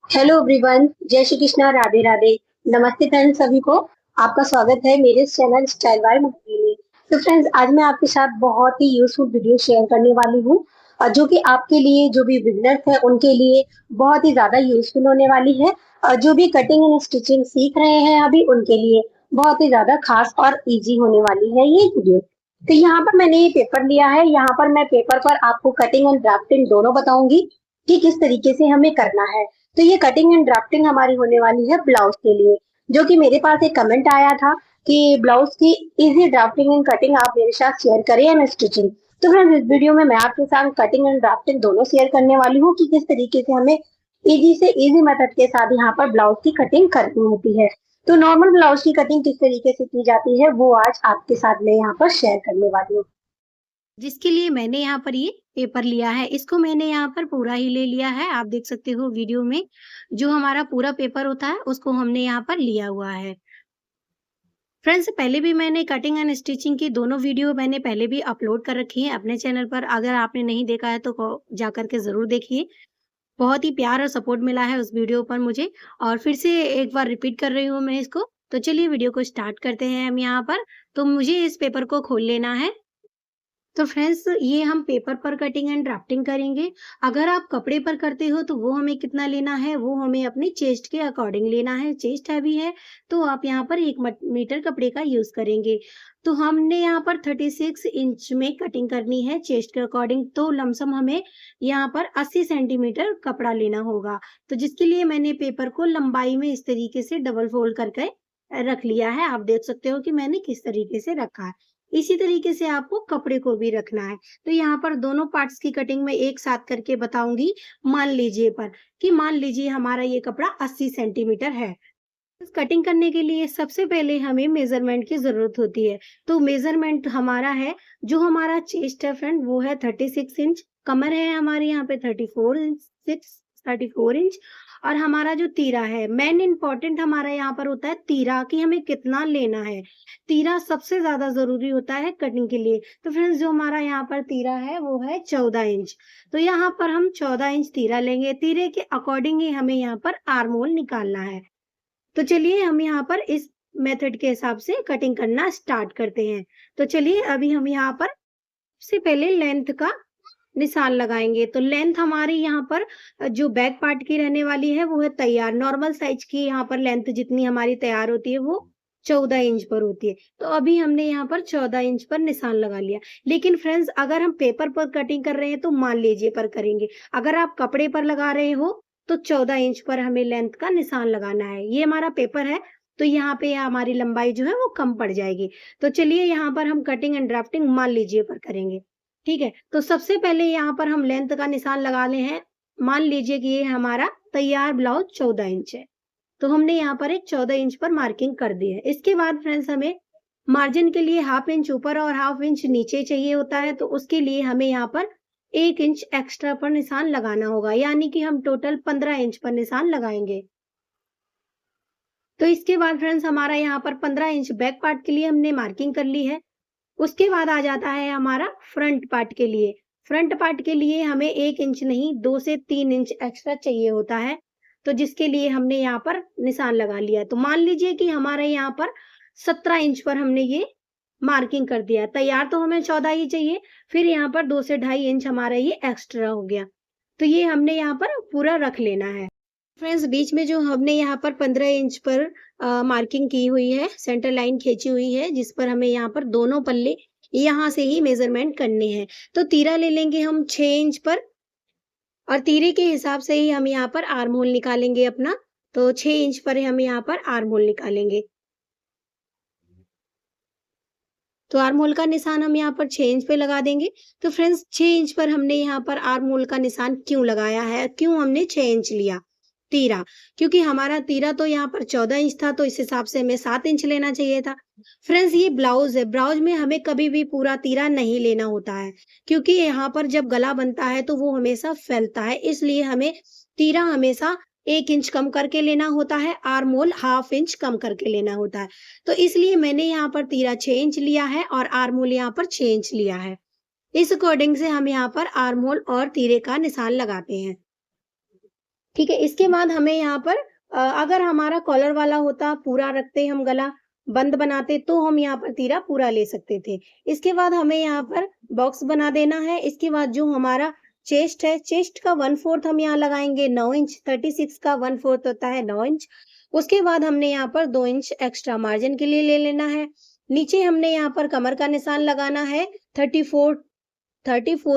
Hello everyone, जय श्री कृष्णा, राधे राधे। नमस्ते friends, सभी को आपका स्वागत है मेरे चैनल स्टाइल बाय मोहिनी में। तो फ्रेंड्स, आज मैं आपके साथ बहुत ही यूजफुल वीडियो शेयर करने वाली हूँ और जो कि आपके लिए, जो भी बिगनर्स है उनके लिए बहुत ही ज्यादा यूजफुल होने वाली है। और जो भी कटिंग एंड स्टिचिंग सीख रहे हैं अभी, उनके लिए बहुत ही ज्यादा खास और इजी होने वाली है ये वीडियो। तो यहाँ पर मैंने ये पेपर लिया है। यहाँ पर मैं पेपर पर आपको कटिंग एंड ड्राफ्टिंग दोनों बताऊंगी कि किस तरीके से हमें करना है। तो ये कटिंग एंड ड्राफ्टिंग हमारी होने वाली है ब्लाउज के लिए, जो कि मेरे पास एक कमेंट आया था कि ब्लाउज की इजी ड्राफ्टिंग एंड कटिंग आप मेरे साथ शेयर करें एंड स्टिचिंग। तो फ्रेंड्स, इस वीडियो में मैं आपके साथ कटिंग एंड ड्राफ्टिंग दोनों शेयर करने वाली हूँ कि किस तरीके से हमें इजी से इजी मेथड के साथ यहाँ पर ब्लाउज की कटिंग करनी होती है। तो नॉर्मल ब्लाउज की कटिंग किस तरीके से की जाती है वो आज आपके साथ मैं यहाँ पर शेयर करने वाली हूँ। जिसके लिए मैंने यहाँ पर ये पेपर लिया है। इसको मैंने यहाँ पर पूरा ही ले लिया है। आप देख सकते हो वीडियो में जो हमारा पूरा पेपर होता है उसको हमने यहाँ पर लिया हुआ है। फ्रेंड्स, पहले भी मैंने कटिंग एंड स्टिचिंग की दोनों वीडियो मैंने पहले भी अपलोड कर रखी है अपने चैनल पर। अगर आपने नहीं देखा है तो जा करके ज़रूर देखिए। बहुत ही प्यार और सपोर्ट मिला है उस वीडियो पर मुझे, और फिर से एक बार रिपीट कर रही हूँ मैं इसको। तो चलिए वीडियो को स्टार्ट करते हैं हम यहाँ पर। तो मुझे इस पेपर को खोल लेना है। तो फ्रेंड्स, ये हम पेपर पर कटिंग एंड ड्राफ्टिंग करेंगे। अगर आप कपड़े पर करते हो तो वो हमें कितना लेना है, वो हमें अपनी चेस्ट के अकॉर्डिंग लेना है। चेस्ट हैवी है तो आप यहाँ पर 1 मीटर कपड़े का यूज करेंगे। तो हमने यहाँ पर 36 इंच में कटिंग करनी है चेस्ट के अकॉर्डिंग। तो लमसम हमें यहाँ पर 80 सेंटीमीटर कपड़ा लेना होगा। तो जिसके लिए मैंने पेपर को लंबाई में इस तरीके से डबल फोल्ड करके रख लिया है। आप देख सकते हो कि मैंने किस तरीके से रखा है। इसी तरीके से आपको कपड़े को भी रखना है। तो यहाँ पर दोनों पार्ट्स की कटिंग मैं एक साथ करके बताऊंगी। मान लीजिए हमारा ये कपड़ा 80 सेंटीमीटर है। इस कटिंग करने के लिए सबसे पहले हमें मेजरमेंट की जरूरत होती है। तो मेजरमेंट हमारा है, जो हमारा चेस्ट है फ्रेंड वो है 36 इंच, कमर है हमारे यहाँ पे 34 इंच, और हमारा जो तीरा है, मेन इंपॉर्टेंट हमारा यहाँ पर होता है तीरा, कि हमें कितना लेना है। तीरा सबसे ज्यादा जरूरी होता है कटिंग के लिए। तो फ्रेंड्स, जो हमारा यहाँ पर तीरा है वो है 14 इंच। तो यहाँ पर हम 14 इंच तीरा लेंगे। तीरे के अकॉर्डिंग ही हमें यहाँ पर आर्म होल निकालना है। तो चलिए हम यहाँ पर इस मेथड के हिसाब से कटिंग करना स्टार्ट करते हैं। तो चलिए अभी हम यहाँ पर सबसे पहले लेंथ का निशान लगाएंगे। तो लेंथ हमारी यहाँ पर जो बैक पार्ट की रहने वाली है वो है तैयार। नॉर्मल साइज की यहाँ पर लेंथ जितनी हमारी तैयार होती है वो 14 इंच पर होती है। तो अभी हमने यहाँ पर 14 इंच पर निशान लगा लिया। लेकिन फ्रेंड्स, अगर हम पेपर पर कटिंग कर रहे हैं तो मान लीजिए पर करेंगे। अगर आप कपड़े पर लगा रहे हो तो 14 इंच पर हमें लेंथ का निशान लगाना है। ये हमारा पेपर है तो यहाँ पे हमारी लंबाई जो है वो कम पड़ जाएगी। तो चलिए यहाँ पर हम कटिंग एंड ड्राफ्टिंग मान लीजिए पर करेंगे। ठीक है, तो सबसे पहले यहाँ पर हम लेंथ का निशान लगाने हैं। मान लीजिए कि ये हमारा तैयार ब्लाउज 14 इंच है। तो हमने यहाँ पर एक 14 इंच पर मार्किंग कर दी है। इसके बाद फ्रेंड्स, हमें मार्जिन के लिए हाफ इंच ऊपर और हाफ इंच नीचे चाहिए होता है। तो उसके लिए हमें यहाँ पर 1 इंच एक्स्ट्रा पर निशान लगाना होगा, यानी कि हम टोटल 15 इंच पर निशान लगाएंगे। तो इसके बाद फ्रेंड्स, हमारा यहाँ पर 15 इंच बैक पार्ट के लिए हमने मार्किंग कर ली है। उसके बाद आ जाता है हमारा फ्रंट पार्ट के लिए। फ्रंट पार्ट के लिए हमें 1 इंच नहीं 2 से 3 इंच एक्स्ट्रा चाहिए होता है। तो जिसके लिए हमने यहाँ पर निशान लगा लिया। तो मान लीजिए कि हमारे यहाँ पर 17 इंच पर हमने ये मार्किंग कर दिया। तैयार तो हमें 14 ही चाहिए, फिर यहाँ पर 2 से 2.5 इंच हमारा ये एक्स्ट्रा हो गया। तो ये हमने यहाँ पर पूरा रख लेना है। फ्रेंड्स, बीच में जो हमने यहाँ पर 15 इंच पर मार्किंग की हुई है, सेंटर लाइन खींची हुई है, जिस पर हमें यहाँ पर दोनों पल्ले यहाँ से ही मेजरमेंट करने हैं। तो तीरा ले लेंगे हम 6 इंच पर, और तीरे के हिसाब से ही हम यहाँ पर आर्म होल निकालेंगे अपना। तो 6 इंच पर हम यहाँ पर आर्म होल निकालेंगे। तो आर्म होल का निशान हम यहाँ पर 6 इंच पे लगा देंगे। तो फ्रेंड्स, 6 इंच पर हमने यहाँ पर आर्म होल का निशान क्यों लगाया है, क्यों हमने 6 इंच लिया तीरा? क्योंकि हमारा तीरा तो यहाँ पर 14 इंच था, तो इस हिसाब से हमें 7 इंच लेना चाहिए था। फ्रेंड्स, ये ब्लाउज है, ब्लाउज में हमें कभी भी पूरा तीरा नहीं लेना होता है, क्योंकि यहाँ पर जब गला बनता है तो वो हमेशा फैलता है। इसलिए हमें तीरा हमेशा 1 इंच कम करके लेना होता है, आर्म होल हाफ इंच कम करके लेना होता है। तो इसलिए मैंने यहाँ पर तीरा 6 इंच लिया है और आर्म होल यहाँ पर 6 इंच लिया है। इस अकॉर्डिंग से हम यहाँ पर आर्म होल और तीरे का निशान लगाते हैं। ठीक है। इसके बाद हमें यहाँ पर अगर हमारा कॉलर वाला होता, पूरा रखते हम गला बंद बनाते, तो हम यहाँ पर तीरा पूरा ले सकते थे। इसके बाद हमें यहाँ पर बॉक्स बना देना है। इसके बाद जो हमारा चेस्ट है, चेस्ट का 1/4 हम यहाँ लगाएंगे 9 इंच, 36 का 1/4 होता है 9 इंच। उसके बाद हमने यहाँ पर 2 इंच एक्स्ट्रा मार्जिन के लिए ले लेना है। नीचे हमने यहाँ पर कमर का निशान लगाना है 34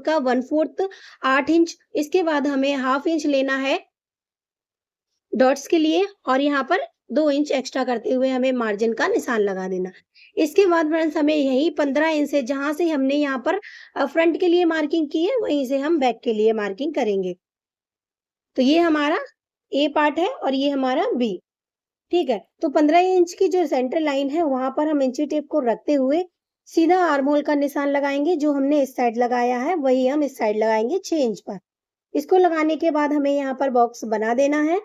का 1/4 8 इंच। इसके बाद हमें हाफ इंच लेना है डॉट्स के लिए और यहाँ पर 2 इंच एक्स्ट्रा करते हुए हमें मार्जिन का निशान लगा देना है। इसके बाद फ्रेंड्स हमें यही 15 इंच से जहां से हमने यहाँ पर फ्रंट के लिए मार्किंग की है वहीं से हम बैक के लिए मार्किंग करेंगे। तो ये हमारा ए पार्ट है और ये हमारा बी। ठीक है, तो 15 इंच की जो सेंटर लाइन है वहां पर हम इंची टेप को रखते हुए सीधा आर्म होल का निशान लगाएंगे। जो हमने इस साइड लगाया है वही हम इस साइड लगाएंगे 6 इंच पर। इसको लगाने के बाद हमें यहाँ पर बॉक्स बना देना है।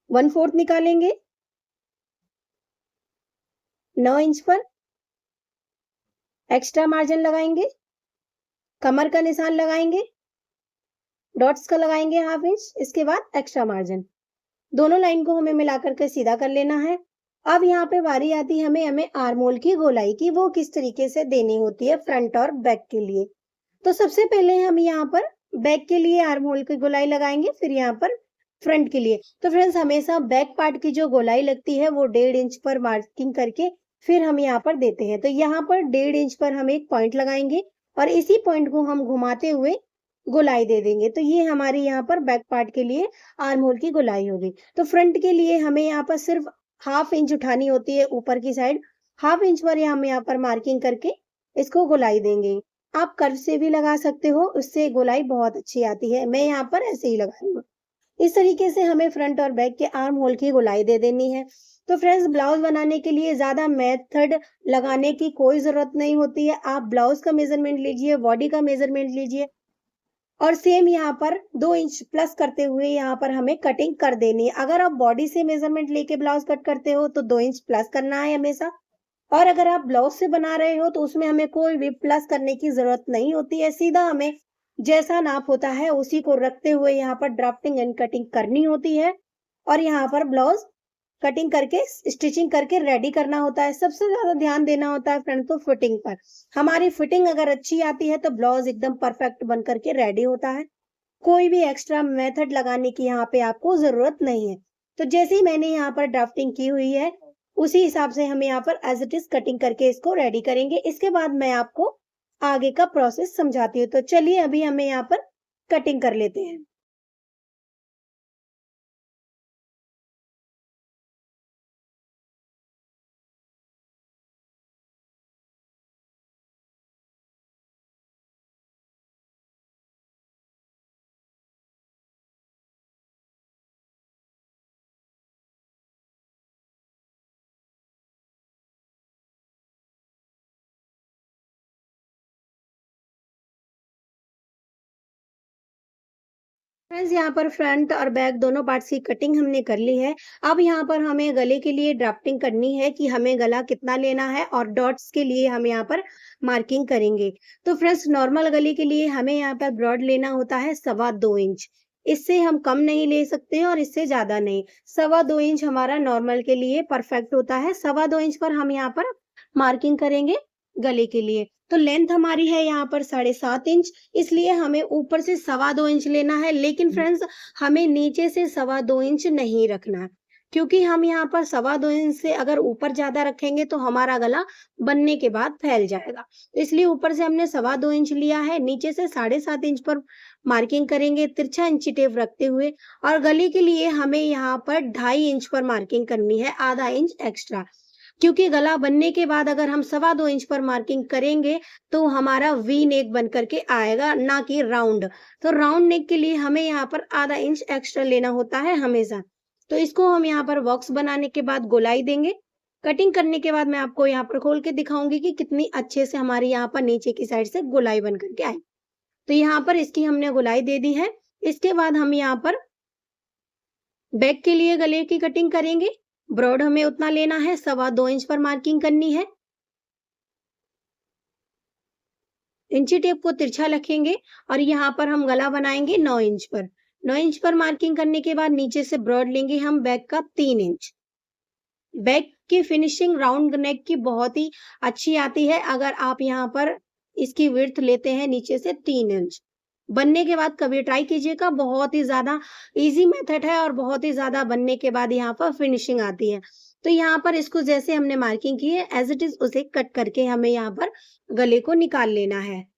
1/4 निकालेंगे 9 इंच पर, एक्स्ट्रा मार्जिन लगाएंगे, कमर का निशान लगाएंगे, डॉट्स का लगाएंगे हाफ इंच, इसके बाद एक्स्ट्रा मार्जिन। दोनों लाइन को हमें मिलाकर के सीधा कर लेना है। अब यहाँ पे बारी आती है हमें आर्म होल की गोलाई की, वो किस तरीके से देनी होती है फ्रंट और बैक के लिए। तो सबसे पहले हम यहाँ पर बैक के लिए आर्म होल की गोलाई लगाएंगे, फिर यहाँ पर फ्रंट के लिए। तो फ्रेंड्स हमेशा बैक पार्ट की जो गोलाई लगती है वो 1.5 इंच पर मार्किंग करके फिर हम यहाँ पर देते हैं। तो यहाँ पर 1.5 इंच पर हम एक पॉइंट लगाएंगे और इसी पॉइंट को हम घुमाते हुए गोलाई दे देंगे। तो ये हमारी यहाँ पर बैक पार्ट के लिए आर्म होल की गोलाई होगी। तो फ्रंट के लिए हमें यहाँ पर सिर्फ हाफ इंच उठानी होती है ऊपर की साइड। हाफ इंच पर हम यहाँ पर मार्किंग करके इसको गोलाई देंगे। आप कर्व से भी लगा सकते हो, उससे गोलाई बहुत अच्छी आती है। मैं यहाँ पर ऐसे ही लगा रही हूँ। इस तरीके से हमें फ्रंट और बैक के आर्म होल की गोलाई दे देनी है। तो फ्रेंड्स ब्लाउज बनाने के लिए ज्यादा मेथड लगाने की कोई जरूरत नहीं होती है। आप ब्लाउज का मेजरमेंट लीजिए, बॉडी का मेजरमेंट लीजिए और सेम यहाँ पर 2 इंच प्लस करते हुए यहाँ पर हमें कटिंग कर देनी है। अगर आप बॉडी से मेजरमेंट लेके ब्लाउज कट करते हो तो 2 इंच प्लस करना है हमेशा, और अगर आप ब्लाउज से बना रहे हो तो उसमें हमें कोई भी प्लस करने की जरूरत नहीं होती है। सीधा हमें जैसा नाप होता है उसी को रखते हुए यहाँ पर ड्राफ्टिंग एंड कटिंग करनी होती है और यहाँ पर ब्लाउज कटिंग करके स्टिचिंग करके रेडी करना होता है। सबसे ज्यादा ध्यान देना होता है फ्रेंड तो फिटिंग पर। हमारी फिटिंग अगर अच्छी आती है तो ब्लाउज एकदम परफेक्ट बन करके रेडी होता है। कोई भी एक्स्ट्रा मेथड लगाने की यहाँ पे आपको जरूरत नहीं है। तो जैसे ही मैंने यहाँ पर ड्राफ्टिंग की हुई है उसी हिसाब से हम यहाँ पर एज इट इज कटिंग करके इसको रेडी करेंगे। इसके बाद मैं आपको आगे का प्रोसेस समझाती हूँ। तो चलिए अभी हमें यहाँ पर कटिंग कर लेते हैं। फ्रेंड्स यहाँ पर फ्रंट और बैक दोनों पार्ट्स की कटिंग हमने कर ली है। अब यहाँ पर हमें गले के लिए ड्राफ्टिंग करनी है कि हमें गला कितना लेना है और डॉट्स के लिए हम यहाँ पर मार्किंग करेंगे। तो फ्रेंड्स नॉर्मल गले के लिए हमें यहाँ पर ब्रॉड लेना होता है 2.25 इंच। इससे हम कम नहीं ले सकते और इससे ज्यादा नहीं। 2.25 इंच हमारा नॉर्मल के लिए परफेक्ट होता है। 2.25 इंच पर हम यहाँ पर मार्किंग करेंगे गले के लिए। तो लेंथ हमारी है यहाँ पर 7.5 इंच, इसलिए हमें ऊपर से 2.25 इंच लेना है। लेकिन फ्रेंड्स हमें नीचे से 2.25 इंच नहीं रखना है, क्योंकि हम यहाँ पर 2.25 इंच से अगर ऊपर ज्यादा रखेंगे तो हमारा गला बनने के बाद फैल जाएगा। तो इसलिए ऊपर से हमने 2.25 इंच लिया है, नीचे से 7.5 इंच पर मार्किंग करेंगे तिरछा इंची टेप रखते हुए। और गले के लिए हमें यहाँ पर 2.5 इंच पर मार्किंग करनी है, आधा इंच एक्स्ट्रा, क्योंकि गला बनने के बाद अगर हम 2.25 इंच पर मार्किंग करेंगे तो हमारा वी नेक बन करके आएगा, ना कि राउंड। तो राउंड नेक के लिए हमें यहाँ पर आधा इंच एक्स्ट्रा लेना होता है हमेशा। तो इसको हम यहाँ पर बॉक्स बनाने के बाद गोलाई देंगे। कटिंग करने के बाद मैं आपको यहाँ पर खोल के दिखाऊंगी कि कितनी अच्छे से हमारी यहाँ पर नीचे की साइड से गोलाई बन करके आई। तो यहाँ पर इसकी हमने गोलाई दे दी है। इसके बाद हम यहाँ पर बैक के लिए गले की कटिंग करेंगे। ब्रॉड हमें उतना लेना है, 2.25 इंच पर मार्किंग करनी है। इंची टेप को तिरछा रखेंगे और यहाँ पर हम गला बनाएंगे 9 इंच पर। 9 इंच पर मार्किंग करने के बाद नीचे से ब्रॉड लेंगे हम बैक का 3 इंच। बैक की फिनिशिंग राउंड नेक की बहुत ही अच्छी आती है अगर आप यहाँ पर इसकी विड्थ लेते हैं नीचे से 3 इंच। बनने के बाद कभी ट्राई कीजिएगा, बहुत ही ज़्यादा ईज़ी मेथड है और बहुत ही ज़्यादा बनने के बाद यहाँ पर फिनिशिंग आती है। तो यहाँ पर इसको जैसे हमने मार्किंग की है एज़ इट इज़ उसे कट करके हमें यहाँ पर गले को निकाल लेना है।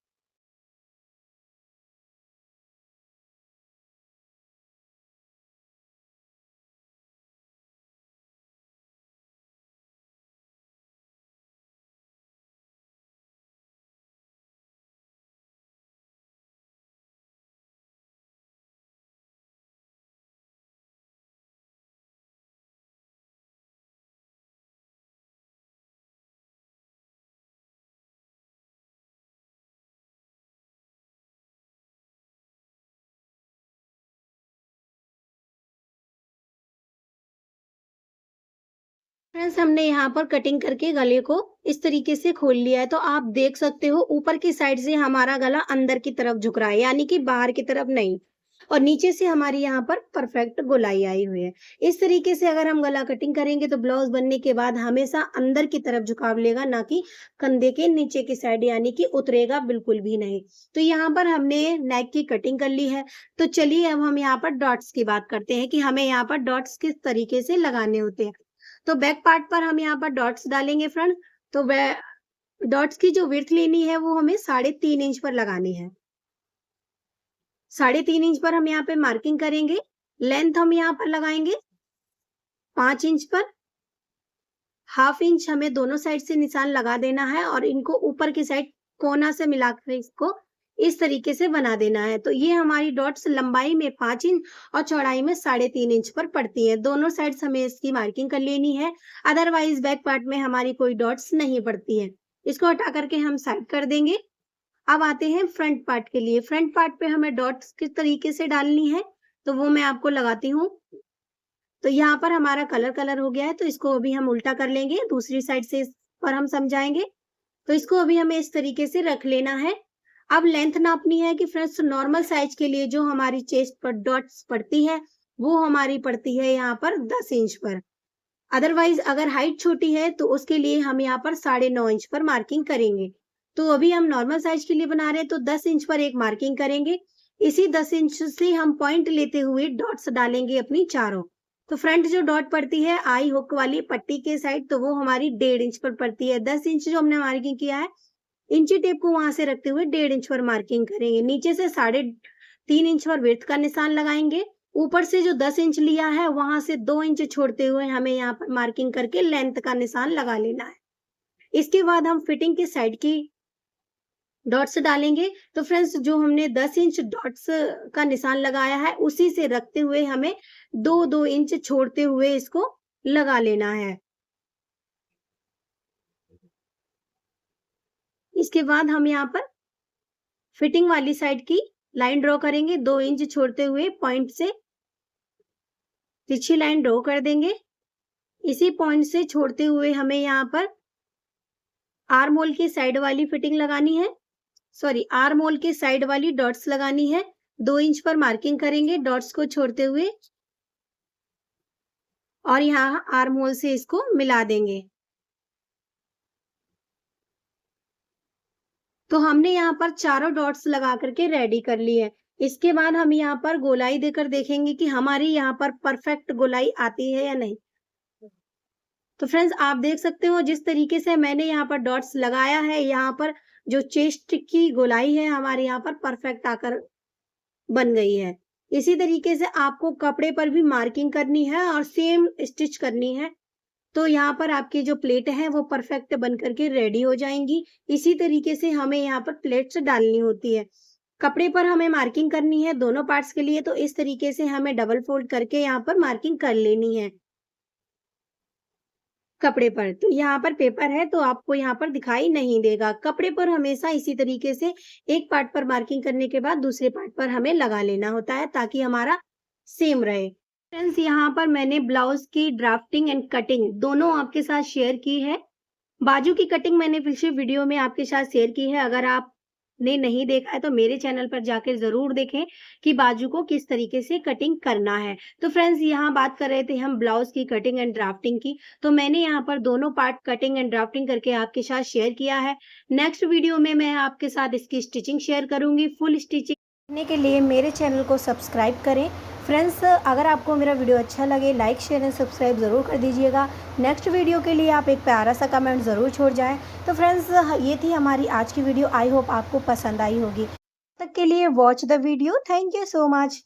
फ्रेंड्स हमने यहाँ पर कटिंग करके गले को इस तरीके से खोल लिया है, तो आप देख सकते हो ऊपर की साइड से हमारा गला अंदर की तरफ झुक रहा है, यानी कि बाहर की तरफ नहीं, और नीचे से हमारी यहाँ पर परफेक्ट गोलाई आई हुई है। इस तरीके से अगर हम गला कटिंग करेंगे तो ब्लाउज बनने के बाद हमेशा अंदर की तरफ झुकाव लेगा, ना कि कंधे के नीचे की साइड, यानी कि उतरेगा बिल्कुल भी नहीं। तो यहाँ पर हमने नेक की कटिंग कर ली है। तो चलिए अब हम यहाँ पर डॉट्स की बात करते हैं कि हमें यहाँ पर डॉट्स किस तरीके से लगाने होते हैं। तो बैक पार्ट पर हम यहाँ पर डॉट्स डालेंगे फ्रेंड। तो डॉट्स की जो विड्थ लेनी है वो हमें 3.5 इंच पर लगानी है। 3.5 इंच पर हम यहाँ पे मार्किंग करेंगे। लेंथ हम यहाँ पर लगाएंगे 5 इंच पर। हाफ इंच हमें दोनों साइड से निशान लगा देना है और इनको ऊपर की साइड कोना से मिलाकर इसको इस तरीके से बना देना है। तो ये हमारी डॉट्स लंबाई में 5 इंच और चौड़ाई में 3.5 इंच पर पड़ती है। दोनों साइड्स हमें इसकी मार्किंग कर लेनी है, अदरवाइज बैक पार्ट में हमारी कोई डॉट्स नहीं पड़ती है। इसको हटा करके हम साइड कर देंगे। अब आते हैं फ्रंट पार्ट के लिए। फ्रंट पार्ट पे हमें डॉट्स किस तरीके से डालनी है तो वो मैं आपको लगाती हूँ। तो यहाँ पर हमारा कलर हो गया है, तो इसको अभी हम उल्टा कर लेंगे, दूसरी साइड से इस पर हम समझाएंगे। तो इसको अभी हमें इस तरीके से रख लेना है। अब लेंथ नापनी है कि फ्रेंड्स नॉर्मल साइज के लिए जो हमारी चेस्ट पर डॉट्स पड़ती है वो हमारी पड़ती है यहाँ पर 10 इंच पर। अदरवाइज अगर हाइट छोटी है तो उसके लिए हम यहाँ पर 9.5 इंच पर मार्किंग करेंगे। तो अभी हम नॉर्मल साइज के लिए बना रहे हैं तो 10 इंच पर एक मार्किंग करेंगे। इसी 10 इंच से हम पॉइंट लेते हुए डॉट्स डालेंगे अपनी चारों। तो फ्रंट जो डॉट पड़ती है आई हुक वाली पट्टी के साइड, तो वो हमारी 1.5 इंच पर पड़ती है। 10 इंच जो हमने मार्किंग किया है, इंची टेप को वहां से रखते हुए 1.5 इंच पर मार्किंग करेंगे। नीचे से 3.5 इंच पर विड्थ का निशान लगाएंगे। ऊपर से जो 10 इंच लिया है वहां से 2 इंच छोड़ते हुए हमें यहाँ पर मार्किंग करके लेंथ का निशान लगा लेना है। इसके बाद हम फिटिंग की साइड की डॉट्स डालेंगे। तो फ्रेंड्स जो हमने 10 इंच डॉट्स का निशान लगाया है उसी से रखते हुए हमें 2-2 इंच छोड़ते हुए इसको लगा लेना है। इसके बाद हम यहाँ पर फिटिंग वाली साइड की लाइन ड्रॉ करेंगे। 2 इंच छोड़ते हुए पॉइंट से तिरछी लाइन ड्रॉ कर देंगे। इसी पॉइंट से छोड़ते हुए हमें यहाँ पर आर्म होल की साइड वाली फिटिंग लगानी है, आर्म होल के साइड वाली डॉट्स लगानी है। 2 इंच पर मार्किंग करेंगे डॉट्स को छोड़ते हुए और यहाँ आर्म होल से इसको मिला देंगे। तो हमने यहाँ पर चारों डॉट्स लगा करके रेडी कर ली है। इसके बाद हम यहाँ पर गोलाई देकर देखेंगे कि हमारी यहाँ पर परफेक्ट गोलाई आती है या नहीं। तो फ्रेंड्स आप देख सकते हो जिस तरीके से मैंने यहाँ पर डॉट्स लगाया है, यहाँ पर जो चेस्ट की गोलाई है हमारे यहाँ पर परफेक्ट आकर बन गई है। इसी तरीके से आपको कपड़े पर भी मार्किंग करनी है और सेम स्टिच करनी है। तो यहाँ पर आपकी जो प्लेट है वो परफेक्ट बन करके रेडी हो जाएंगी। इसी तरीके से हमें यहाँ पर प्लेट्स डालनी होती है। कपड़े पर हमें मार्किंग करनी है दोनों पार्ट्स के लिए, तो इस तरीके से हमें डबल फोल्ड करके यहाँ पर मार्किंग कर लेनी है कपड़े पर। तो यहाँ पर पेपर है तो आपको यहाँ पर दिखाई नहीं देगा। कपड़े पर हमेशा इसी तरीके से एक पार्ट पर मार्किंग करने के बाद दूसरे पार्ट पर हमें लगा लेना होता है ताकि हमारा सेम रहे। फ्रेंड्स यहाँ पर मैंने ब्लाउज की ड्राफ्टिंग एंड कटिंग दोनों आपके साथ शेयर की है। बाजू की कटिंग मैंने पिछले वीडियो में आपके साथ शेयर की है। अगर आप ने नहीं देखा है तो मेरे चैनल पर जाकर ज़रूर देखें कि बाजू को किस तरीके से कटिंग करना है। तो फ्रेंड्स यहाँ बात कर रहे थे हम ब्लाउज़ की कटिंग एंड ड्राफ्टिंग की, तो मैंने यहाँ पर दोनों पार्ट कटिंग एंड ड्राफ्टिंग करके आपके साथ शेयर किया है। नेक्स्ट वीडियो में मैं आपके साथ इसकी स्टिचिंग शेयर करूँगी, फुल स्टिचिंग देखने के लिए मेरे चैनल को सब्सक्राइब करें। फ्रेंड्स, अगर आपको मेरा वीडियो अच्छा लगे लाइक शेयर एंड सब्सक्राइब ज़रूर कर दीजिएगा। नेक्स्ट वीडियो के लिए आप एक प्यारा सा कमेंट ज़रूर छोड़ जाएं। तो फ्रेंड्स, ये थी हमारी आज की वीडियो। आई होप आपको पसंद आई होगी। तब तक के लिए watch the video. Thank you so much.